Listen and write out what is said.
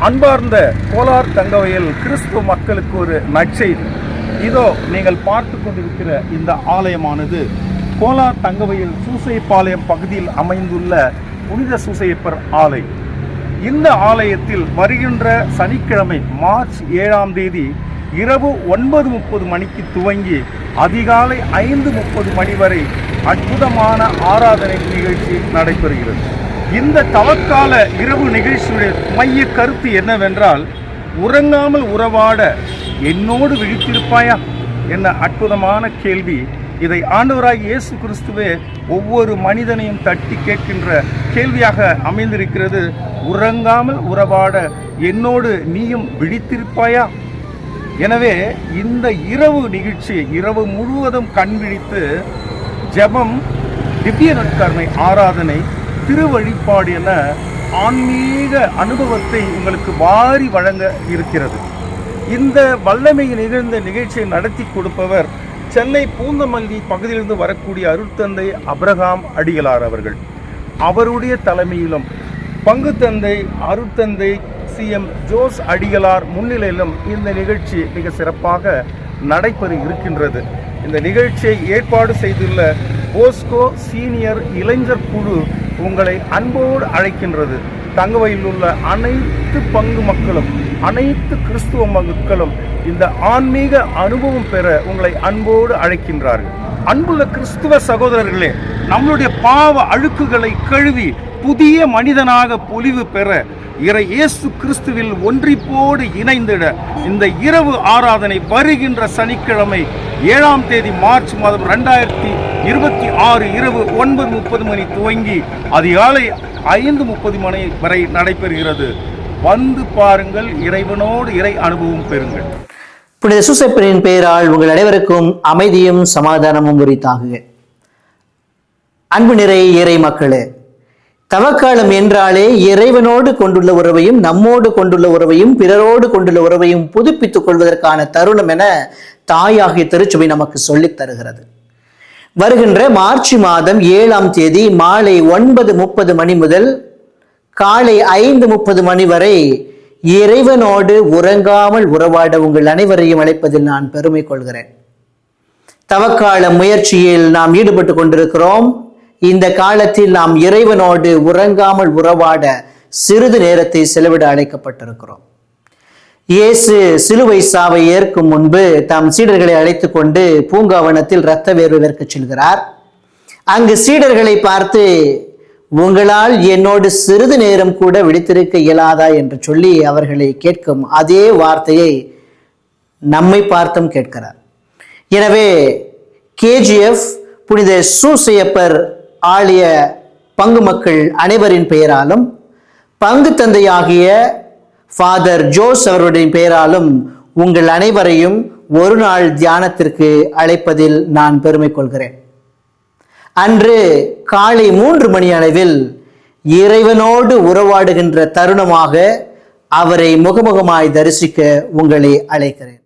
அன்பார்ந்த கோலார் தங்கவயல் கிறிஸ்துவ மக்களுக்கு ஒரு நற்செய்தி. இதோ நீங்கள் பார்த்து கொண்டிருக்கிற இந்த ஆலயமானது கோலார் தங்கவயல் சூசைப்பாளையம் பகுதியில் அமைந்துள்ள புனித சூசையப்பர் ஆலயம். இந்த ஆலயத்தில் வருகின்ற சனிக்கிழமை மார்ச் 7ஆம் தேதி இரவு 9:30 மணிக்கு துவங்கி அதிகாலை 5:30 மணி வரை அற்புதமான ஆராதனை நிகழ்ச்சி நடைபெறுகிறது. இந்த தவக்கால இரவு நிகழ்ச்சியுடைய மைய கருத்து என்னவென்றால், உறங்காமல் உறவாட என்னோடு விழித்திருப்பாயா என்ன அற்புதமான கேள்வி. இதை ஆண்டவராகிய இயேசு கிறிஸ்துவே ஒவ்வொரு மனிதனையும் தட்டி கேட்கின்ற கேள்வியாக அமைந்திருக்கிறது. உறங்காமல் உறவாட என்னோடு நீயும் விழித்திருப்பாயா? எனவே இந்த இரவு நிகழ்ச்சி இரவு முழுவதும் கண் விழித்து ஜெபம், திவ்ய நற்கருணை ஆராதனை, திருவழிபாடு என ஆன்மீக அனுபவத்தை உங்களுக்கு வாரி வழங்க இருக்கிறது. இந்த வல்லமை நிகழ்ந்த நிகழ்ச்சியை நடத்தி கொடுப்பவர் சென்னை பூந்தமல்லி பகுதியிலிருந்து வரக்கூடிய அருட்தந்தை அப்ரஹாம் அடிகளார் அவர்கள். அவருடைய தலைமையிலும் பங்கு தந்தை அருட்தந்தை CM ஜோஸ் அடிகளார் முன்னிலையிலும் இந்த நிகழ்ச்சி மிக சிறப்பாக நடைபெற இருக்கின்றது. இந்த நிகழ்ச்சியை ஏற்பாடு செய்துள்ள போஸ்கோ சீனியர் இளைஞர் குழு உங்களை அன்போடு அழைக்கின்றது. தங்கவயலில் உள்ள அனைத்து பங்கு மக்களும், அனைத்து கிறிஸ்துவ மக்களும் இந்த ஆன்மீக அனுபவம் பெற உங்களை அன்போடு அழைக்கின்றார்கள். அன்புள்ள கிறிஸ்துவ சகோதரர்களே, நம்மளுடைய பாவ அழுக்குகளை கழுவி புதிய மனிதனாக பொலிவு பெற இறை இயேசு கிறிஸ்துவில் ஒன்றிப்போடு இணைந்திட இந்த இரவு ஆராதனை வருகின்ற சனிக்கிழமை 7ஆம் தேதி மார்ச் மாதம் 2026 இரவு 9:30 மணி துவங்கி அதிகாலை 5:30 மணி வரை நடைபெறுகிறது. வந்து பாருங்கள், இறைவனோடு இறை அனுபவம் பெறுங்கள். புனித சூசையப்பரின் பெயரால் உங்கள் அனைவருக்கும் அமைதியும் சமாதானமும் உரித்தாகுக. அன்பு நிறை இறை மக்களே, தவக்காலம் என்றாலே இறைவனோடு கொண்டுள்ள உறவையும் நம்மோடு கொண்டுள்ள உறவையும் பிறரோடு கொண்டுள்ள உறவையும் புதுப்பித்துக் கொள்வதற்கான தருணம் என தாயாகிய திருச்சபை நமக்கு சொல்லித் தருகிறது. வருகின்ற மார்ச் மாதம் 7ஆம் தேதி மாலை 9:30 மணி முதல் காலை 5:30 மணி வரை இறைவனோடு உறங்காமல் உறவாட உங்கள் அனைவரையும் அழைப்பதில் நான் பெருமை கொள்கிறேன். தவக்கால முயற்சியில் நாம் ஈடுபட்டு கொண்டிருக்கிறோம். இந்த காலத்தில் நாம் இறைவனோடு உறங்காமல் உறவாட சிறிது நேரத்தை செலவிட அழைக்கப்பட்டிருக்கிறோம். இயேசு சிலுவை சாவை ஏற்கும் முன்பு தாம் சீடர்களை அழைத்து கொண்டு பூங்காவனத்தில் இரத்த வேர்வைக்கு செல்கிறார். அங்கு சீடர்களை பார்த்து, உங்களால் என்னோடு சிறிது நேரம் கூட விழித்திருக்க இயலாதா என்று சொல்லி அவர்களை கேட்கும் அதே வார்த்தையை நம்மை பார்த்தும் கேட்கிறார். எனவே KGF புனித சூசையப்பர் ஆலய பங்கு மக்கள் அனைவரின் பெயராலும் பங்கு தந்தையாகிய ஃபாதர் ஜோஸ் அவருடைய பெயராலும் உங்கள் அனைவரையும் ஒரு நாள் தியானத்திற்கு அழைப்பதில் நான் பெருமை கொள்கிறேன். அன்று காலை 3 மணி அளவில் இறைவனோடு உறவாடுகின்ற தருணமாக அவரை முகமுகமாய் தரிசிக்க உங்களை அழைக்கிறேன்.